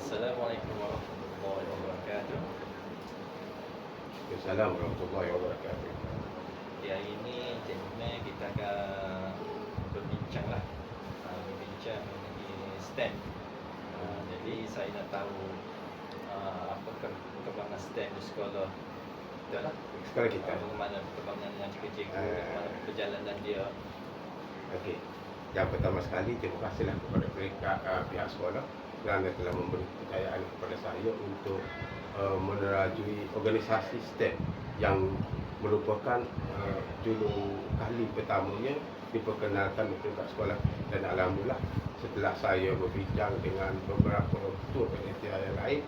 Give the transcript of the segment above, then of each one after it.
Assalamualaikum warahmatullahi wabarakatuh. Assalamualaikum warahmatullahi wabarakatuh. Di hari ini gentleman kita akan berbincang lah, berbincang mengenai STEM. Jadi saya nak tahu apa perkembangan STEM di sekolah kita lah. Sekolah kita. Bagaimana perkembangan yang cikgu-cikgu, bagaimana perjalanan dia. Okey. Yang pertama sekali, terima kasihlah kepada mereka, pihak sekolah kerana telah memberi kepercayaan kepada saya untuk menerajui organisasi STEM yang merupakan dulu kali pertamanya diperkenalkan di peringkat sekolah. Dan alhamdulillah, setelah saya berbincang dengan beberapa ketua panitia yang lain,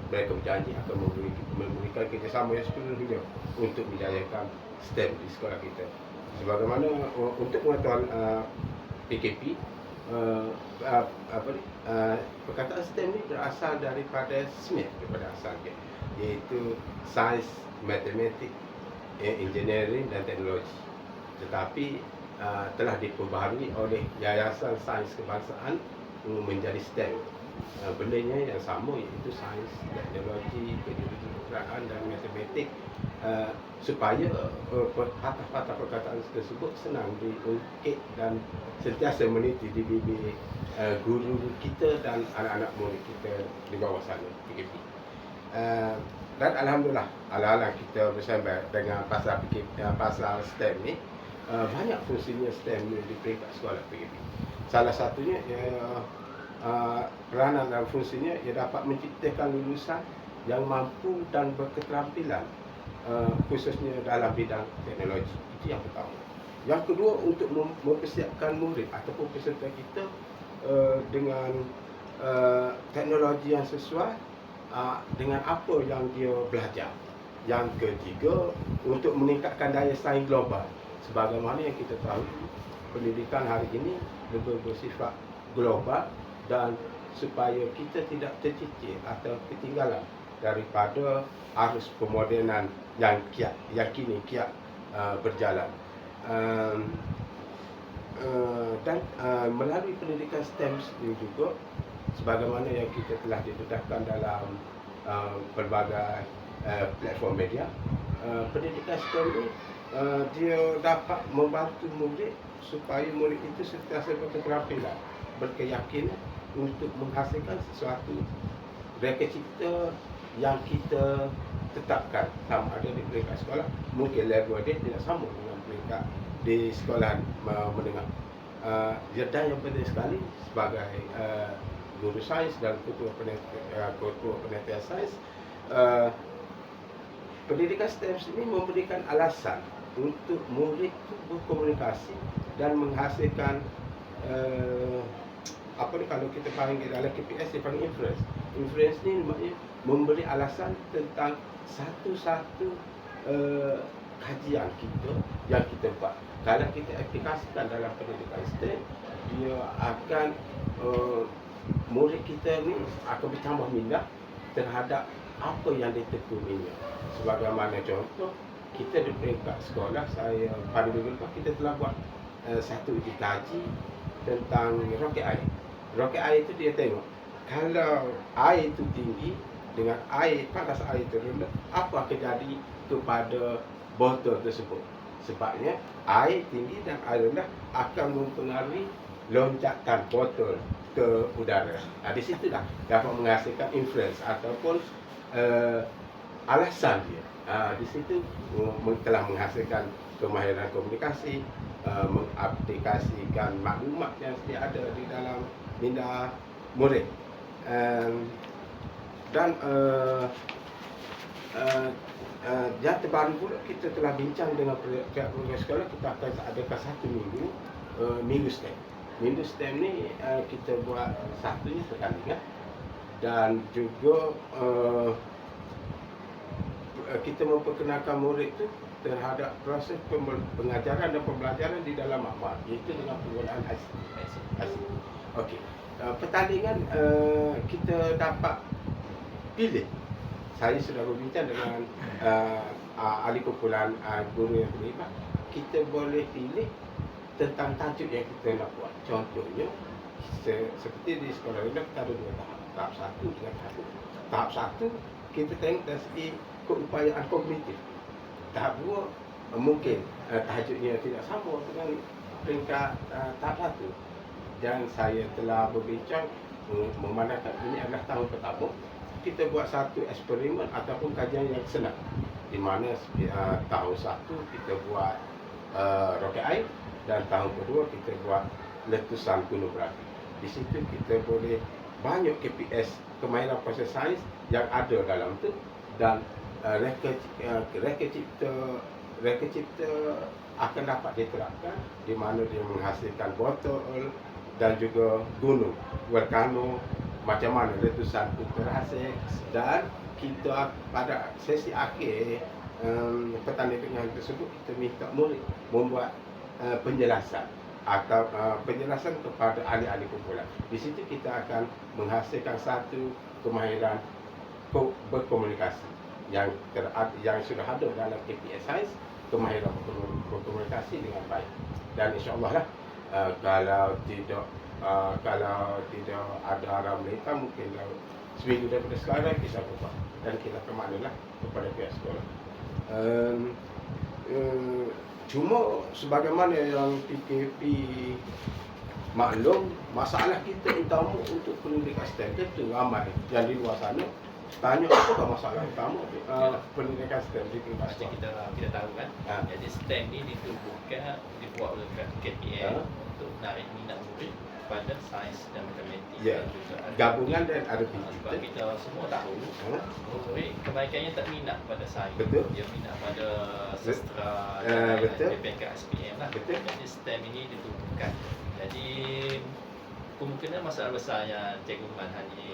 mereka berjanji akan memberikan kerjasama yang sepenuhnya untuk menjayakan STEM di sekolah kita. Sebagaimana untuk pengetahuan PKP, perkataan STEM ni berasal daripada SMART, daripada asalnya, iaitu Sains, Matematik, Engineering dan Teknologi. Tetapi telah diperbaharui oleh Yayasan Sains Kebangsaan menjadi STEM. Bendanya yang sama, iaitu Sains, Teknologi, Kejuruteraan dan Matematik, supaya patah-patah perkataan tersebut senang diungkit dan sentiasa meniti di bibir guru kita dan anak-anak murid kita di bawah sana, PKP. Dan alhamdulillah, ala-ala kita bersama dengan pasal STEM ni, banyak fungsinya STEM ni di peringkat sekolah PKP. Salah satunya peranan dan fungsinya ia dapat menciptakan lulusan yang mampu dan berketerampilan, khususnya dalam bidang teknologi. Itu yang pertama. Yang kedua, untuk mempersiapkan murid ataupun peserta kita dengan teknologi yang sesuai dengan apa yang dia belajar. Yang ketiga, untuk meningkatkan daya saing global. Sebagaimana yang kita tahu, pendidikan hari ini lebih bersifat global, dan supaya kita tidak tercicir atau ketinggalan daripada arus pemodenan yang kini kiat berjalan. Dan melalui pendidikan STEM ini juga, sebagaimana yang kita telah didedahkan dalam pelbagai platform media, pendidikan STEM ini dia dapat membantu murid supaya murid itu sentiasa berketerampilan, berkeyakinan untuk menghasilkan sesuatu reka cipta yang kita tetapkan, sama ada di peringkat sekolah. Mungkin level dia tidak sama dengan peringkat di sekolah menengah. Dan yang penting sekali, sebagai guru sains dan ketua penelitian sains, pendidikan STEM ini memberikan alasan untuk murid itu berkomunikasi dan menghasilkan kalau kita panggil dalam KPS, dia panggil inference. Inference ni maknanya memberi alasan tentang satu-satu kajian kita yang kita buat. Kalau kita aplikasikan dalam pendidikan STEM, dia akan murid kita ni akan bertambah minat terhadap apa yang ditekuninya. Sebagaimana contoh, kita di peringkat sekolah, saya pada minggu lepas kita telah buat satu uji kaji tentang roket air. Roket air itu dia tengok, kalau air itu tinggi dengan panas air itu rendah, apa akan jadi kepada botol tersebut. Sebabnya air tinggi dan air rendah akan mempengaruhi lonjakan botol ke udara. Di situlah dapat menghasilkan inference ataupun alasan dia. Di situ telah menghasilkan kemahiran komunikasi, mengaplikasikan maklumat yang sedia ada di dalam minda murid. Dan yang terbaru pula, kita telah bincang dengan pihak program sekolah, kita akan adakan satu minggu STEM. Minggu STEM ni kita buat satunya pertandingan, dan juga kita memperkenalkan murid itu terhadap proses pengajaran dan pembelajaran di dalam makmal, iaitu dengan penggunaan IC. Okey. Pertandingan kita dapat pilih. Saya sudah berbincang dengan ahli kumpulan guru yang terlibat. Kita boleh pilih tentang tajuk yang kita nak buat. Contohnya, seperti di sekolah rendah kita ada 2 tahap. tahap satu dengan tahap satu kita tengok dari segi keupayaan kognitif. Tahap dua mungkin tahajudnya tidak sama dengan peringkat tahap satu. Dan saya telah berbincang memandangkan ini adalah tahun pertama kita buat satu eksperimen ataupun kajian yang senang, di mana tahun satu kita buat roket air dan tahun kedua kita buat letusan gunung berapi. Di situ kita boleh banyak KPS kemahiran proses sains yang ada dalam tu, dan reka cipta akan dapat diterapkan di mana dia menghasilkan botol dan juga gunung, volcano, macam mana letusan itu terhasil. Dan kita pada sesi akhir pertandingan tersebut kita minta murid membuat penjelasan atau penjelasan kepada ahli-ahli kumpulan. Di situ kita akan menghasilkan satu kemahiran berkomunikasi yang sudah ada dalam KPS Sains, kemahiran berkomunikasi dengan baik. Dan insya-Allah lah kalau tidak ada arah mereka, mungkin seminggu daripada sekarang bisa buka dan kita kemanalah kepada pihak sekolah. Cuma sebagaimana yang PKP maklum, masalah kita utama untuk pendidikan STEM itu ramai yang di luar sana tanya apakah masalah utama pendidikan STEM di tingkat Pasti sekolah. kita tahu kan. Jadi STEM ni dibuat oleh KPM untuk menarik minat murid pada sains dan matematik. Ya, dan juga gabungan dan RP sebab kita semua tahu murid kebaikannya tak minat pada sains. Betul. Dia minat pada sastra betul. PPK SPM lah. Betul. Jadi STEM ini ditumpukan. Jadi kemungkinan masalah besar yang Cikgu Man Hani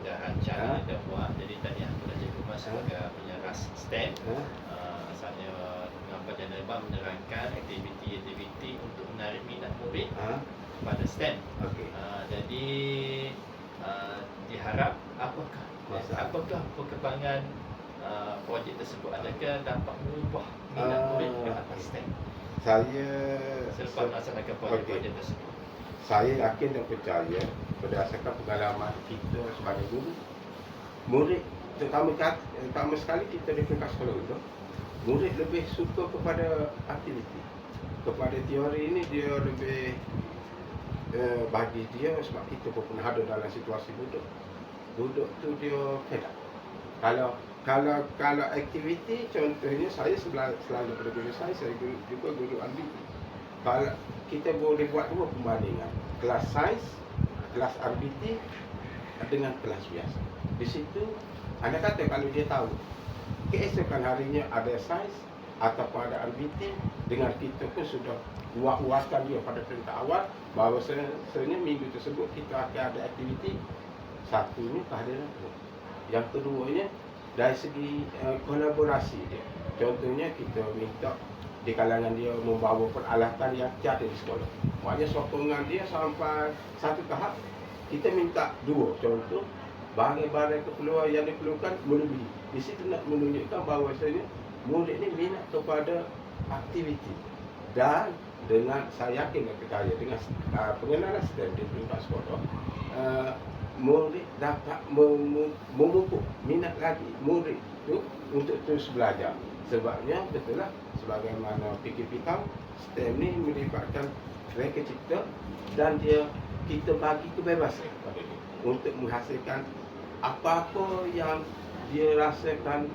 dah rancang, dah buat. Jadi tadi aku dah Cikgu Man sebagai penyeras STEM. Asalnya dengan Perdana Lebah menerangkan aktiviti-aktiviti untuk menarik minat murid pada STEM. Okey. Jadi diharap apakah perkembangan projek tersebut adakah dapat mengubah minat murid ke atas STEM selepas melaksanakan projek tersebut. Saya yakin dan percaya berdasarkan pengalaman kita sebagai guru, murid terutama sekali kita di peringkat sekolah itu, murid lebih suka kepada aktiviti. Kepada teori ini dia lebih bagi dia, sebab kita pun pernah ada dalam situasi duduk tu dia fed up. Kalau aktiviti, contohnya saya selalu pada guru saya juga guru RBT. Kalau kita boleh buat dua perbandingan, kelas sains, kelas RBT dengan kelas biasa. Di situ anda kata kalau dia tahu keesokan harinya ada sains ataupun ada RBT, dengan kita pun sudah uaskan dia pada perintah awal bahawa sebenarnya minggu tersebut kita akan ada aktiviti. Satunya kehadiran guru, yang keduanya dari segi kolaborasi dia. Contohnya kita minta di kalangan dia membawa peralatan yang tiada di sekolah. Maknanya sokongan dia sampai satu tahap kita minta dua. Contoh, barang-barang keperluan yang diperlukan melebihi. Di situ nak menunjukkan bahawa murid ni minat kepada aktiviti. Dan dengan saya yakin dan percaya dengan pengenalan STEM di peringkat sekolah, murid dapat memupuk minat lagi murid itu untuk terus belajar. Sebabnya betul lah, sebagaimana PKP tahu, STEM ni melibatkan reka cipta dan kita bagi kebebasan kepada dia untuk menghasilkan apa-apa yang dia rasakan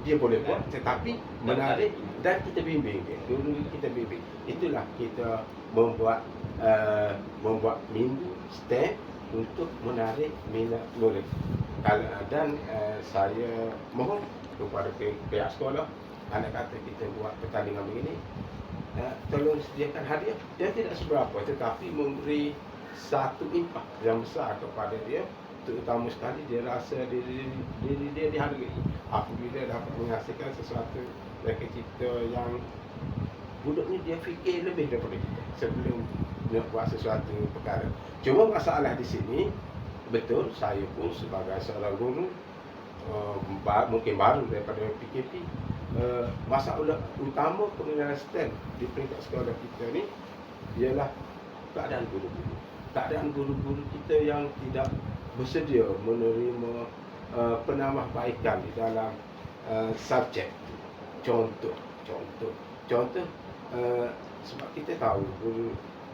dia boleh buat, tetapi menarik dan kita bimbing dia. Dulu kita bimbing. Itulah kita membuat minggu STEM untuk menarik minat murid. Dan saya mohon kepada pihak sekolah, anak kata kita buat pertandingan begini, tolong sediakan hadiah. Dia tidak seberapa, tetapi memberi satu impak yang besar kepada dia. Terutama sekali dia rasa diri dia dihargai apabila dapat menghasilkan sesuatu reka cipta yang budaknya dia fikir lebih daripada kita sebelum nak buat sesuatu perkara. Cuma masalah di sini, betul saya pun sebagai seorang guru mungkin baru daripada PKP, masalah utama pengenalan STEM di peringkat sekolah kita ni ialah keadaan guru-guru. keadaan guru-guru kita yang tidak bersedia menerima penambahbaikan di dalam subjek. Contoh, sebab kita tahu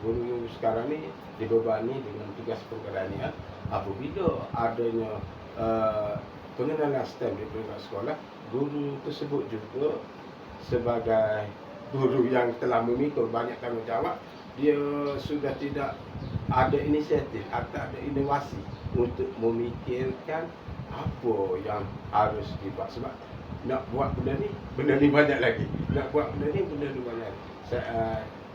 guru sekarang ni dibebani dengan tugas pengkerjaan. Apabila adanya pengenalan STEM di peringkat sekolah, guru tersebut juga sebagai guru yang telah memikul banyak tanggungjawab, dia sudah tidak ada inisiatif atau ada inovasi untuk memikirkan apa yang harus dibuat. Sebab nak buat benda ni banyak lagi. Nak buat benda ni banyak lagi.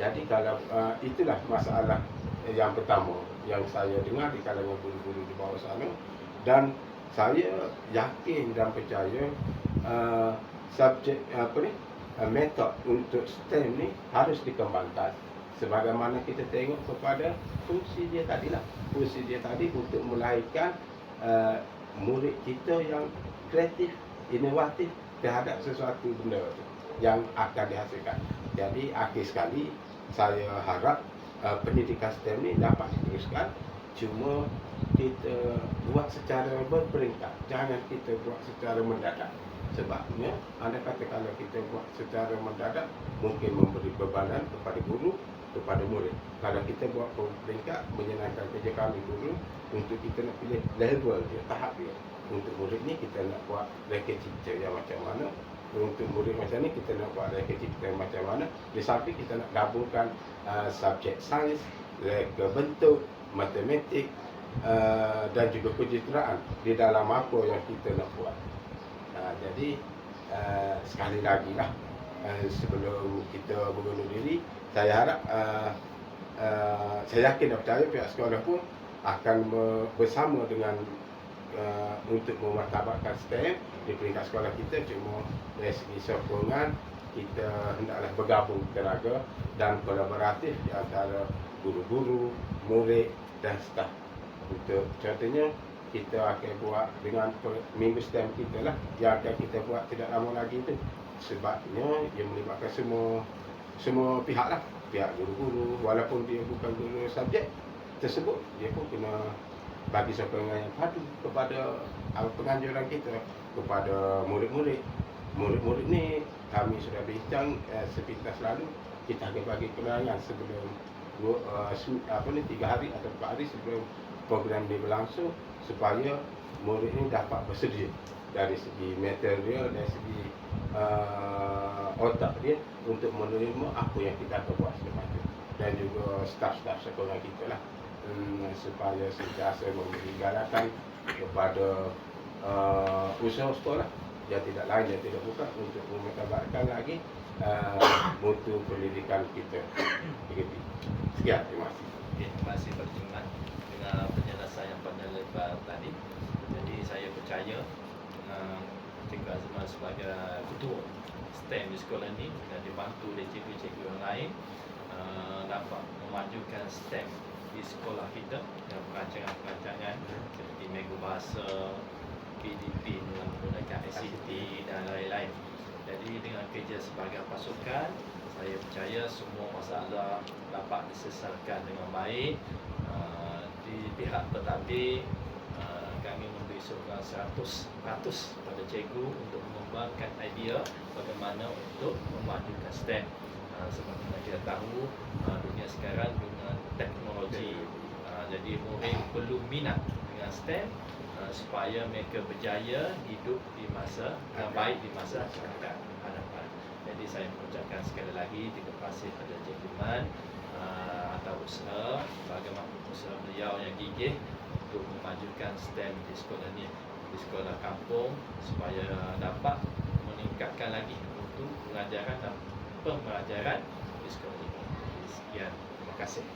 Jadi kalau itulah masalah yang pertama yang saya dengar di kalangan guru-guru di bawah sana, dan saya yakin dan percaya subjek metod untuk STEM ni harus dikembangkan sebagaimana kita tengok kepada fungsi dia tadi lah. Fungsi dia tadi untuk melahirkan murid kita yang kreatif, inovatif terhadap sesuatu benda tu yang akan dihasilkan. Jadi akhir sekali saya harap pendidikan STEM ni dapat diteruskan, cuma kita buat secara berperingkat, jangan kita buat secara mendadak. Sebabnya anda kata kalau kita buat secara mendadak mungkin memberi bebanan kepada guru, kepada murid. Kalau kita buat berperingkat, menyenangkan kerja kami guru untuk kita nak pilih level dia, tahap dia. Untuk murid ni kita nak buat reka cipta yang macam mana, untuk murid macam ni kita nak buat reka cipta yang macam mana. Di samping kita nak gabungkan subjek sains, reka bentuk, matematik dan juga kejuruteraan di dalam apa yang kita nak buat. Jadi sekali lagi lah, sebelum kita berbunuh diri, saya harap saya yakin dan percaya pihak sekolah pun akan bersama dengan untuk memartabatkan STEM di peringkat sekolah kita. Cuma dari segi sokongan, kita hendaklah bergabung tenaga dan kolaboratif di antara guru-guru, murid dan staf. Untuk contohnya, kita akan buat dengan minggu STEM kita lah, yang akan kita buat tidak lama lagi tu. Sebabnya ia melibatkan semua pihak lah. Pihak guru-guru, walaupun dia bukan guru subjek tersebut, dia pun kena bagi sokongan yang padu kepada penganjuran kita kepada murid-murid. Murid-murid ni kami sudah bincang sepintas lalu, kita akan bagi kenalan sebelum 3 hari atau 4 hari sebelum program ini berlangsung, supaya murid ini dapat bersedia dari segi material, dari segi otak dia untuk menerima apa yang kita akan buat selepas itu. Dan juga staf-staf sekolah kita lah, supaya sentiasa memberi galakan kepada usaha sekolah yang tidak lain dan tidak bukan untuk memartabatkan lagi mutu pendidikan kita. Begitu. Sekian, terima kasih. Okay, terima kasih Pak Jimat dengan penjelasan yang panjang lebar tadi. Jadi saya percaya Cikgu Azman sebagai ketua STEM di sekolah ini dan dibantu oleh cikgu-cikgu yang lain dapat memajukan STEM di sekolah kita dan perancangan-perancangan seperti Mega Bahasa, PDP dengan menggunakan ICT dan lain-lain. Jadi dengan kerja sebagai pasukan, saya percaya semua masalah dapat diselesaikan dengan baik. Di pihak pentadbir, kami memberi sokongan 100% pada cikgu untuk mengembangkan idea bagaimana untuk memajukan STEM. Sebab kita tahu dunia sekarang dengan teknologi, jadi murid perlu minat dengan STEM supaya mereka berjaya hidup di masa yang baik di masa akan hadapan. Jadi saya mengucapkan sekali lagi terima kasih kepada Cikgu Man atas usaha, bagaimana usaha beliau yang gigih untuk memajukan STEM di sekolah ini, di sekolah kampung, supaya dapat meningkatkan lagi mutu pengajaran dan pembelajaran di sekolah ini. Sekian, terima kasih.